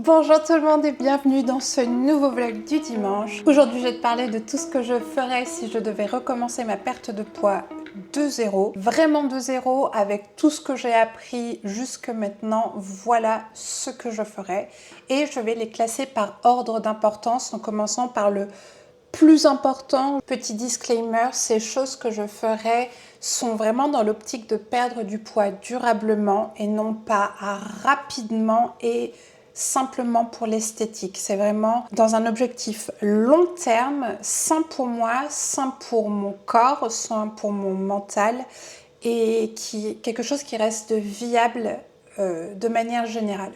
Bonjour tout le monde et bienvenue dans ce nouveau vlog du dimanche. Aujourd'hui je vais te parler de tout ce que je ferais si je devais recommencer ma perte de poids de zéro. Vraiment de zéro avec tout ce que j'ai appris jusque maintenant. Voilà ce que je ferais. Et je vais les classer par ordre d'importance en commençant par le plus important. Petit disclaimer, ces choses que je ferai sont vraiment dans l'optique de perdre du poids durablement et non pas rapidement et simplement pour l'esthétique. C'est vraiment dans un objectif long terme, sain pour moi, sain pour mon corps, sain pour mon mental et quelque chose qui reste viable de manière générale.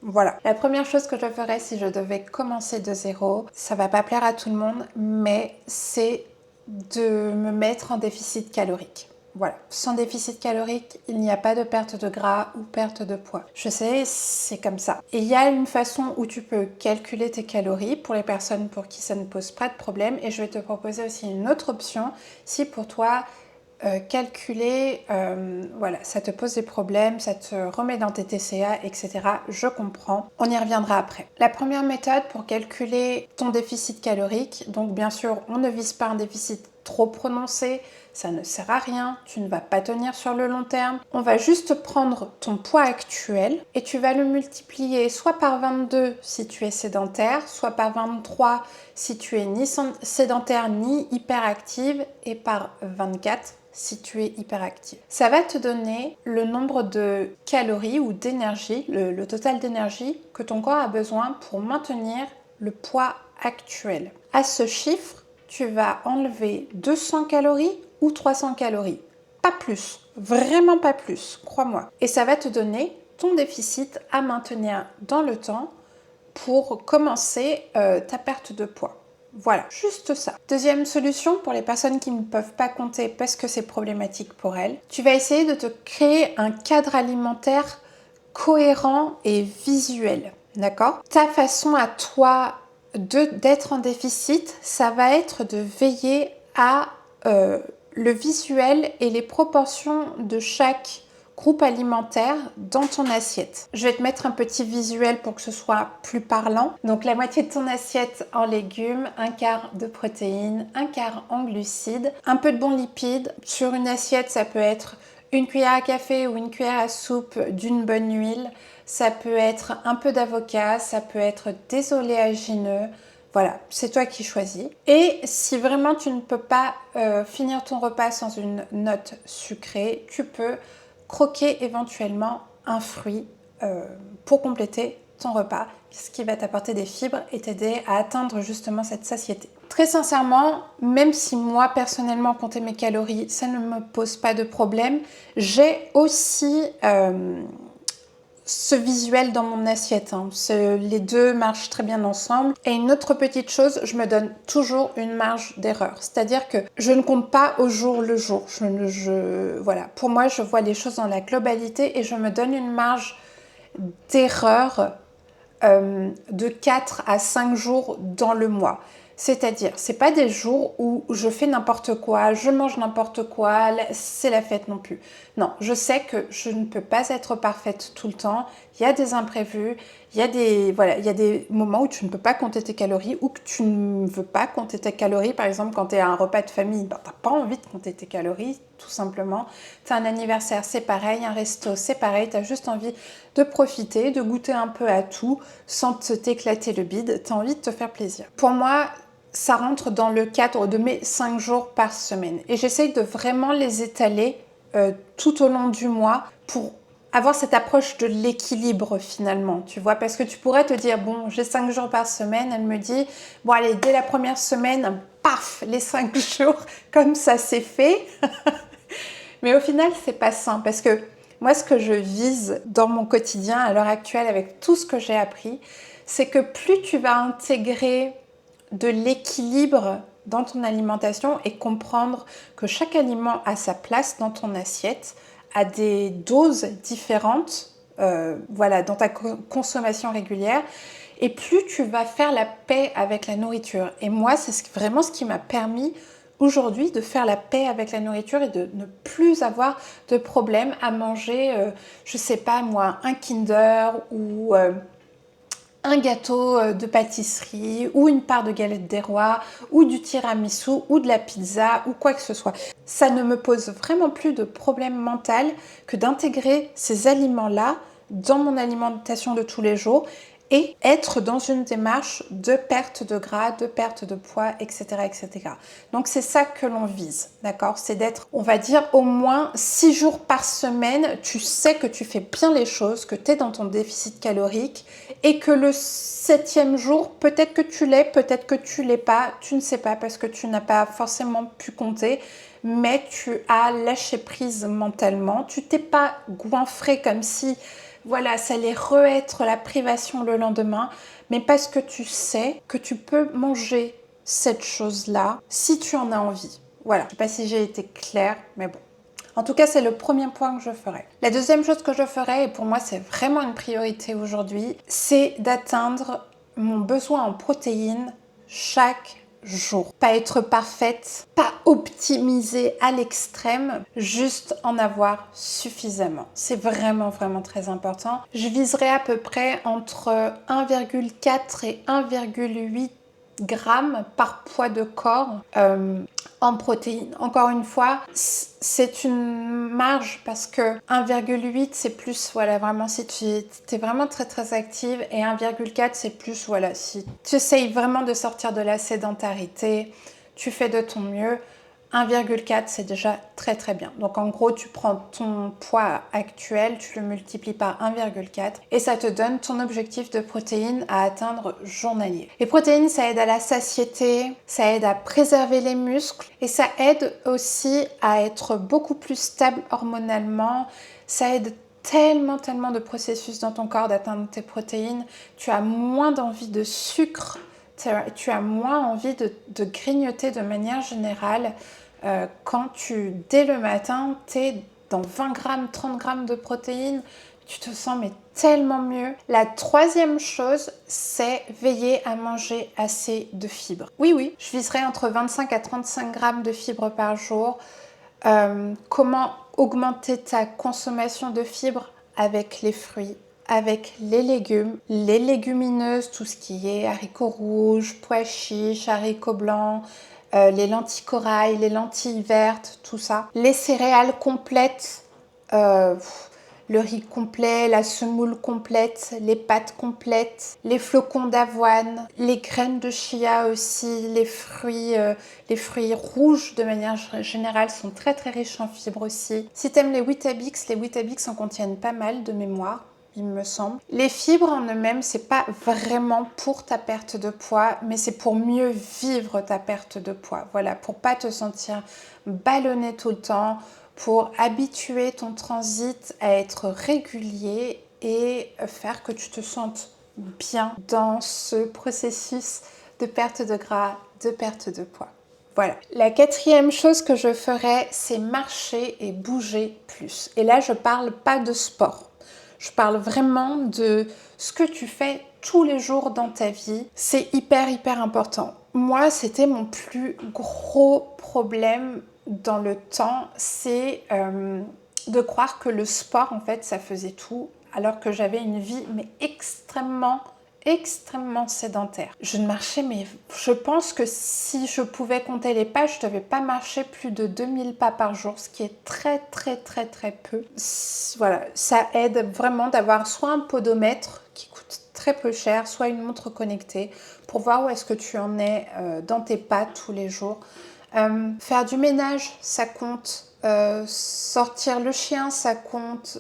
Voilà. La première chose que je ferais si je devais commencer de zéro, ça va pas plaire à tout le monde, mais c'est de me mettre en déficit calorique. Voilà. Sans déficit calorique, il n'y a pas de perte de gras ou perte de poids. Je sais, c'est comme ça. Et il y a une façon où tu peux calculer tes calories pour les personnes pour qui ça ne pose pas de problème. Et je vais te proposer aussi une autre option si pour toi calculer, voilà, ça te pose des problèmes, ça te remet dans tes TCA, etc. Je comprends. On y reviendra après. La première méthode pour calculer ton déficit calorique, donc bien sûr, on ne vise pas un déficit trop prononcé, ça ne sert à rien, tu ne vas pas tenir sur le long terme. On va juste prendre ton poids actuel et tu vas le multiplier soit par 22 si tu es sédentaire, soit par 23 si tu es ni sédentaire ni hyperactive et par 24 si tu es hyperactive. Ça va te donner le nombre de calories ou d'énergie, le total d'énergie que ton corps a besoin pour maintenir le poids actuel. À ce chiffre, tu vas enlever 200 calories ou 300 calories. Pas plus, vraiment pas plus, crois-moi. Et ça va te donner ton déficit à maintenir dans le temps pour commencer ta perte de poids. Voilà, juste ça. Deuxième solution pour les personnes qui ne peuvent pas compter parce que c'est problématique pour elles, tu vas essayer de te créer un cadre alimentaire cohérent et visuel, d'accord? Ta façon à toi d'être en déficit, ça va être de veiller à le visuel et les proportions de chaque groupe alimentaire dans ton assiette. Je vais te mettre un petit visuel pour que ce soit plus parlant. Donc la moitié de ton assiette en légumes, un quart de protéines, un quart en glucides, un peu de bons lipides. Sur une assiette, ça peut être une cuillère à café ou une cuillère à soupe d'une bonne huile. Ça peut être un peu d'avocat, ça peut être des oléagineux. Voilà, c'est toi qui choisis. Et si vraiment tu ne peux pas finir ton repas sans une note sucrée, tu peux croquer éventuellement un fruit pour compléter ton repas, ce qui va t'apporter des fibres et t'aider à atteindre justement cette satiété. Très sincèrement, même si moi personnellement compter mes calories, ça ne me pose pas de problème, j'ai aussi ce visuel dans mon assiette. Les deux marchent très bien ensemble. Et une autre petite chose, je me donne toujours une marge d'erreur. C'est-à-dire que je ne compte pas au jour le jour. Voilà. Pour moi, je vois les choses dans la globalité et je me donne une marge d'erreur de 4 à 5 jours dans le mois. C'est-à-dire, c'est pas des jours où je fais n'importe quoi, je mange n'importe quoi, c'est la fête non plus. Non, je sais que je ne peux pas être parfaite tout le temps. Il y a des imprévus, il y a des moments où tu ne peux pas compter tes calories ou que tu ne veux pas compter tes calories. Par exemple, quand tu es à un repas de famille, tu n'as pas envie de compter tes calories, tout simplement. Tu as un anniversaire, c'est pareil, un resto, c'est pareil. Tu as juste envie de profiter, de goûter un peu à tout sans t'éclater le bide. Tu as envie de te faire plaisir. Pour moi, ça rentre dans le cadre de mes 5 jours par semaine. Et j'essaye de vraiment les étaler tout au long du mois pour avoir cette approche de l'équilibre finalement, tu vois, parce que tu pourrais te dire, bon, j'ai 5 jours par semaine, elle me dit, bon allez, dès la première semaine, paf, les 5 jours, comme ça c'est fait. Mais au final, c'est pas sain, parce que moi, ce que je vise dans mon quotidien à l'heure actuelle, avec tout ce que j'ai appris, c'est que plus tu vas intégrer de l'équilibre dans ton alimentation et comprendre que chaque aliment a sa place dans ton assiette, à des doses différentes, voilà, dans ta consommation régulière, et plus tu vas faire la paix avec la nourriture. Et moi, c'est vraiment ce qui m'a permis aujourd'hui de faire la paix avec la nourriture et de ne plus avoir de problème à manger, je sais pas moi, un Kinder ou un gâteau de pâtisserie ou une part de galette des rois ou du tiramisu ou de la pizza ou quoi que ce soit. Ça ne me pose vraiment plus de problème mental que d'intégrer ces aliments-là dans mon alimentation de tous les jours et être dans une démarche de perte de gras, de perte de poids, etc. etc. Donc c'est ça que l'on vise, d'accord? C'est d'être, on va dire, au moins 6 jours par semaine, tu sais que tu fais bien les choses, que tu es dans ton déficit calorique et que le 7e jour, peut-être que tu l'es, peut-être que tu l'es pas, tu ne sais pas parce que tu n'as pas forcément pu compter, mais tu as lâché prise mentalement, tu t'es pas goinfré comme si voilà, ça allait re-être la privation le lendemain, mais parce que tu sais que tu peux manger cette chose-là si tu en as envie. Voilà, je ne sais pas si j'ai été claire, mais bon. En tout cas, c'est le premier point que je ferai. La deuxième chose que je ferai, et pour moi c'est vraiment une priorité aujourd'hui, c'est d'atteindre mon besoin en protéines chaque jour. Pas être parfaite, pas optimiser à l'extrême, juste en avoir suffisamment. C'est vraiment très important. Je viserai à peu près entre 1,4 et 1,8 grammes par poids de corps en protéines. Encore une fois, c'est une marge parce que 1,8 c'est plus, voilà, vraiment si tu es vraiment très active et 1,4 c'est plus, voilà, si tu essayes vraiment de sortir de la sédentarité, tu fais de ton mieux. 1,4 c'est déjà très bien. Donc en gros, tu prends ton poids actuel, tu le multiplies par 1,4 et ça te donne ton objectif de protéines à atteindre journalier. Les protéines, ça aide à la satiété, ça aide à préserver les muscles et ça aide aussi à être beaucoup plus stable hormonalement. Ça aide tellement de processus dans ton corps d'atteindre tes protéines. Tu as moins d'envie de sucre, tu as moins envie de grignoter de manière générale. Quand dès le matin, tu es dans 20 grammes, 30 grammes de protéines, tu te sens mais tellement mieux. La troisième chose, c'est veiller à manger assez de fibres. Oui, je viserai entre 25 à 35 grammes de fibres par jour. Comment augmenter ta consommation de fibres? Avec les fruits, avec les légumes, les légumineuses, tout ce qui est haricots rouges, pois chiches, haricots blancs, les lentilles corail, les lentilles vertes, tout ça. Les céréales complètes, le riz complet, la semoule complète, les pâtes complètes, les flocons d'avoine, les graines de chia aussi, les fruits rouges de manière générale sont très riches en fibres aussi. Si tu aimes les Weetabix en contiennent pas mal de mémoire, il me semble. Les fibres en eux-mêmes, c'est pas vraiment pour ta perte de poids, mais c'est pour mieux vivre ta perte de poids. Voilà, pour pas te sentir ballonné tout le temps, pour habituer ton transit à être régulier et faire que tu te sentes bien dans ce processus de perte de gras, de perte de poids. Voilà. La quatrième chose que je ferai, c'est marcher et bouger plus. Et là, je parle pas de sport. Je parle vraiment de ce que tu fais tous les jours dans ta vie. C'est hyper important. Moi, c'était mon plus gros problème dans le temps, c'est de croire que le sport, en fait, ça faisait tout, alors que j'avais une vie mais extrêmement sédentaire. Je ne marchais, mais je pense que si je pouvais compter les pas, je ne devais pas marcher plus de 2000 pas par jour, ce qui est très peu. Voilà, ça aide vraiment d'avoir soit un podomètre qui coûte très peu cher, soit une montre connectée pour voir où est-ce que tu en es dans tes pas tous les jours. Faire du ménage, ça compte. Sortir le chien, ça compte.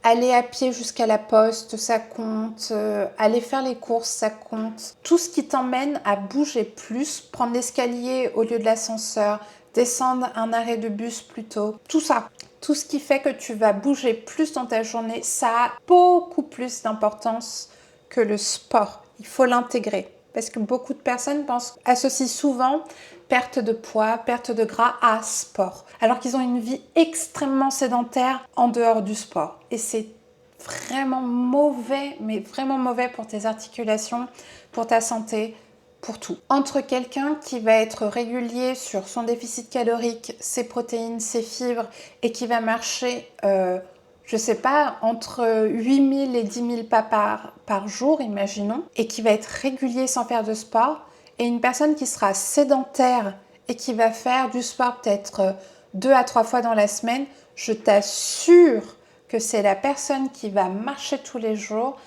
Aller à pied jusqu'à la poste, ça compte. Aller faire les courses, ça compte. Tout ce qui t'emmène à bouger plus, prendre l'escalier au lieu de l'ascenseur, descendre un arrêt de bus plutôt. Tout ça. Tout ce qui fait que tu vas bouger plus dans ta journée, ça a beaucoup plus d'importance que le sport. Il faut l'intégrer. Parce que beaucoup de personnes associent souvent perte de poids, perte de gras à sport. Alors qu'ils ont une vie extrêmement sédentaire en dehors du sport. Et c'est vraiment mauvais, mais vraiment mauvais pour tes articulations, pour ta santé, pour tout. Entre quelqu'un qui va être régulier sur son déficit calorique, ses protéines, ses fibres, et qui va marcher je sais pas, entre 8000 et 10 000 pas par jour, imaginons, et qui va être régulier sans faire de sport, et une personne qui sera sédentaire et qui va faire du sport peut-être 2 à 3 fois dans la semaine, je t'assure que c'est la personne qui va marcher tous les jours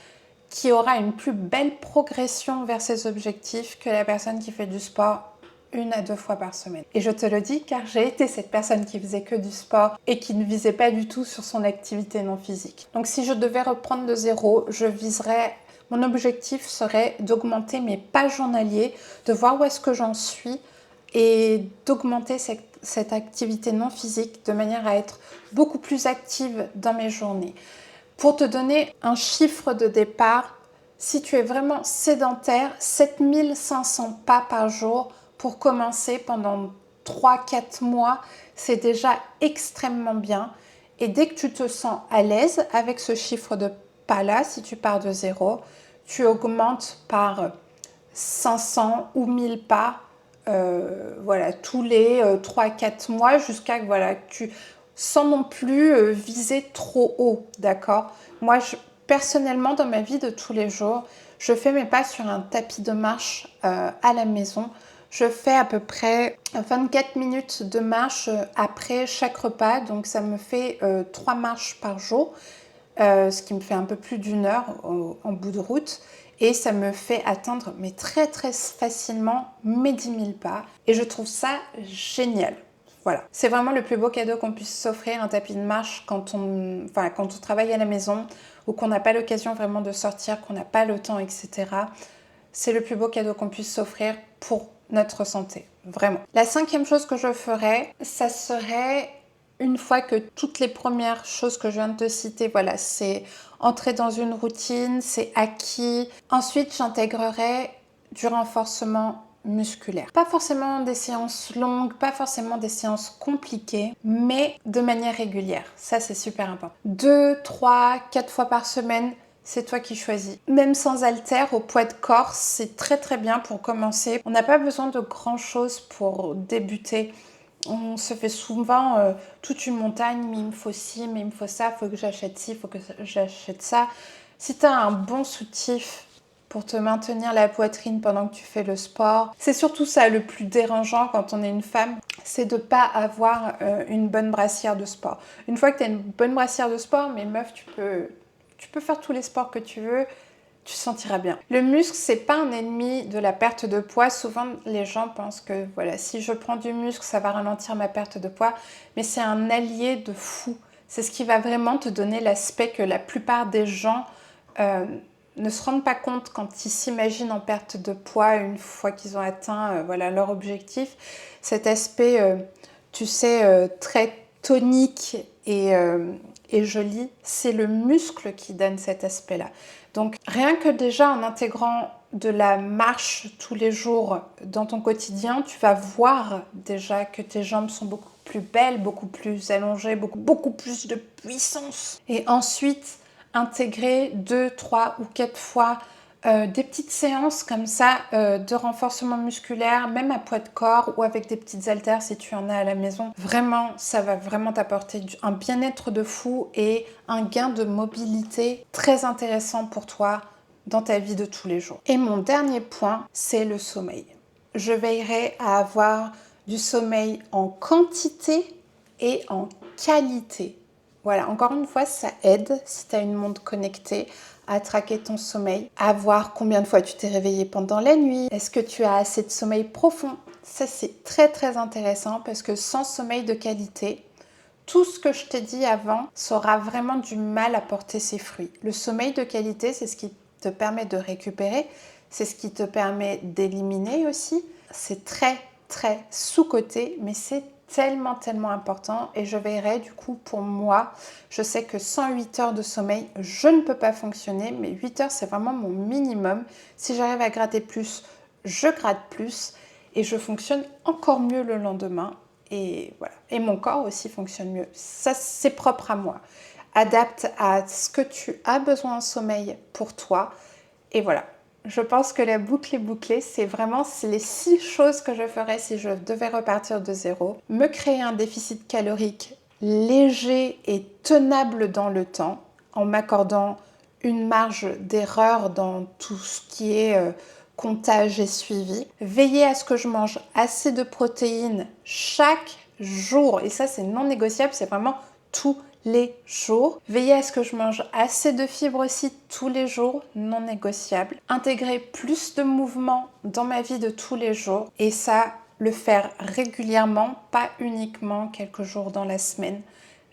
qui aura une plus belle progression vers ses objectifs que la personne qui fait du sport 1 à 2 fois par semaine. Et je te le dis car j'ai été cette personne qui faisait que du sport et qui ne visait pas du tout sur son activité non physique. Donc si je devais reprendre de zéro, mon objectif serait d'augmenter mes pas journaliers, de voir où est-ce que j'en suis et d'augmenter cette activité non physique de manière à être beaucoup plus active dans mes journées. Pour te donner un chiffre de départ, si tu es vraiment sédentaire, 7500 pas par jour pour commencer pendant 3-4 mois, c'est déjà extrêmement bien. Et dès que tu te sens à l'aise avec ce chiffre de pas-là, si tu pars de zéro, tu augmentes par 500 ou 1000 pas tous les 3-4 mois jusqu'à que tu sans non plus viser trop haut, d'accord? Moi, personnellement, dans ma vie de tous les jours, je fais mes pas sur un tapis de marche à la maison. Je fais à peu près 24 minutes de marche après chaque repas, donc ça me fait 3 marches par jour, ce qui me fait un peu plus d'1 heure en bout de route. Et ça me fait atteindre très très facilement mes 10 000 pas. Et je trouve ça génial. Voilà, c'est vraiment le plus beau cadeau qu'on puisse s'offrir, un tapis de marche quand on travaille à la maison ou qu'on n'a pas l'occasion vraiment de sortir, qu'on n'a pas le temps, etc. C'est le plus beau cadeau qu'on puisse s'offrir pour notre santé, vraiment. La 5e chose que je ferais, ça serait, une fois que toutes les premières choses que je viens de te citer, voilà, c'est entrer dans une routine, c'est acquis. Ensuite, j'intégrerai du renforcement musculaire. Pas forcément des séances longues, pas forcément des séances compliquées, mais de manière régulière. Ça, c'est super important. 2, 3, 4 fois par semaine, c'est toi qui choisis. Même sans haltères, au poids de corps, c'est très très bien pour commencer. On n'a pas besoin de grand chose pour débuter. On se fait souvent toute une montagne, mais il me faut ci, mais il me faut ça, il faut que j'achète ci, il faut que j'achète ça. Si tu as un bon soutif pour te maintenir la poitrine pendant que tu fais le sport, c'est surtout ça le plus dérangeant quand on est une femme, c'est de ne pas avoir une bonne brassière de sport. Une fois que tu as une bonne brassière de sport, mais meuf, tu peux faire tous les sports que tu veux, tu te sentiras bien. Le muscle, c'est pas un ennemi de la perte de poids. Souvent, les gens pensent que voilà, si je prends du muscle, ça va ralentir ma perte de poids. Mais c'est un allié de fou. C'est ce qui va vraiment te donner l'aspect que la plupart des gens ne se rendent pas compte quand ils s'imaginent en perte de poids une fois qu'ils ont atteint leur objectif. Cet aspect, très tonique et joli, c'est le muscle qui donne cet aspect-là. Donc rien que déjà en intégrant de la marche tous les jours dans ton quotidien, tu vas voir déjà que tes jambes sont beaucoup plus belles, beaucoup plus allongées, beaucoup plus de puissance. Et ensuite, intégrer 2, 3 ou 4 fois des petites séances comme ça de renforcement musculaire, même à poids de corps ou avec des petites haltères si tu en as à la maison. Vraiment, ça va vraiment t'apporter un bien-être de fou et un gain de mobilité très intéressant pour toi dans ta vie de tous les jours. Et mon dernier point, c'est le sommeil. Je veillerai à avoir du sommeil en quantité et en qualité. Voilà, encore une fois, ça aide si tu as une montre connectée à traquer ton sommeil, à voir combien de fois tu t'es réveillé pendant la nuit, est-ce que tu as assez de sommeil profond. Ça, c'est très très intéressant parce que sans sommeil de qualité, tout ce que je t'ai dit avant aura vraiment du mal à porter ses fruits. Le sommeil de qualité, c'est ce qui te permet de récupérer, c'est ce qui te permet d'éliminer aussi. C'est très très sous-coté, mais c'est tellement important et je veillerai du coup pour moi. Je sais que sans 8 heures de sommeil, je ne peux pas fonctionner, mais 8 heures, c'est vraiment mon minimum. Si j'arrive à gratter plus, je gratte plus et je fonctionne encore mieux le lendemain. Et voilà. Et mon corps aussi fonctionne mieux. Ça, c'est propre à moi. Adapte à ce que tu as besoin en sommeil pour toi. Et voilà. Je pense que la boucle est bouclée. C'est les 6 choses que je ferais si je devais repartir de zéro. Me créer un déficit calorique léger et tenable dans le temps, en m'accordant une marge d'erreur dans tout ce qui est comptage et suivi. Veiller à ce que je mange assez de protéines chaque jour, et ça c'est non négociable, c'est vraiment tous les jours. Veiller à ce que je mange assez de fibres aussi tous les jours, non négociable. Intégrer plus de mouvement dans ma vie de tous les jours, et ça, le faire régulièrement, pas uniquement quelques jours dans la semaine.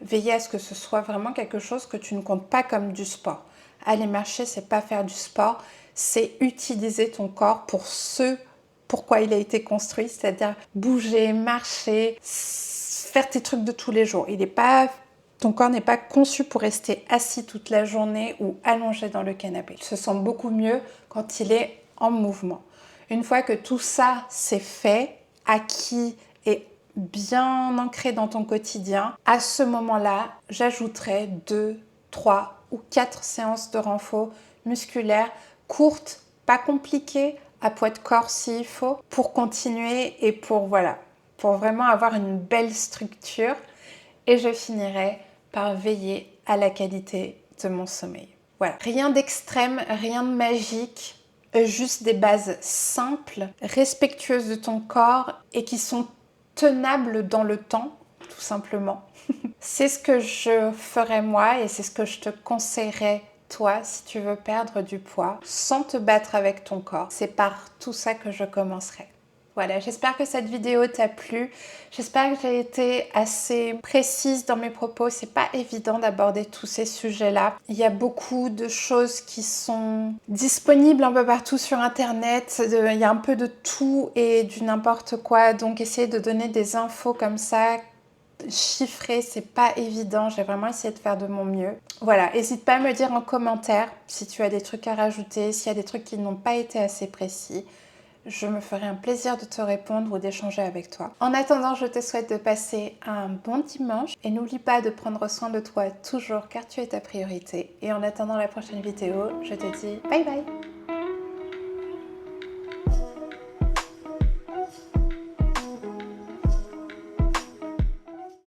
Veiller à ce que ce soit vraiment quelque chose que tu ne comptes pas comme du sport. Aller marcher, c'est pas faire du sport, c'est utiliser ton corps pour ce pourquoi il a été construit, c'est-à-dire bouger, marcher, faire tes trucs de tous les jours. Ton corps n'est pas conçu pour rester assis toute la journée ou allongé dans le canapé. Il se sent beaucoup mieux quand il est en mouvement. Une fois que tout ça c'est fait, acquis et bien ancré dans ton quotidien, à ce moment-là, j'ajouterai 2, 3 ou 4 séances de renfort musculaire courtes, pas compliquées, à poids de corps s'il faut, pour continuer et pour vraiment avoir une belle structure. Et je finirai par veiller à la qualité de mon sommeil. Voilà, rien d'extrême, rien de magique, juste des bases simples, respectueuses de ton corps et qui sont tenables dans le temps, tout simplement. C'est ce que je ferais moi et c'est ce que je te conseillerais toi si tu veux perdre du poids sans te battre avec ton corps. C'est par tout ça que je commencerai. Voilà, j'espère que cette vidéo t'a plu. J'espère que j'ai été assez précise dans mes propos. C'est pas évident d'aborder tous ces sujets-là. Il y a beaucoup de choses qui sont disponibles un peu partout sur Internet. Il y a un peu de tout et du n'importe quoi. Donc, essayer de donner des infos comme ça, chiffrées, c'est pas évident. J'ai vraiment essayé de faire de mon mieux. Voilà, n'hésite pas à me dire en commentaire si tu as des trucs à rajouter, s'il y a des trucs qui n'ont pas été assez précis. Je me ferai un plaisir de te répondre ou d'échanger avec toi. En attendant, je te souhaite de passer un bon dimanche et n'oublie pas de prendre soin de toi toujours car tu es ta priorité. Et en attendant la prochaine vidéo, je te dis bye bye!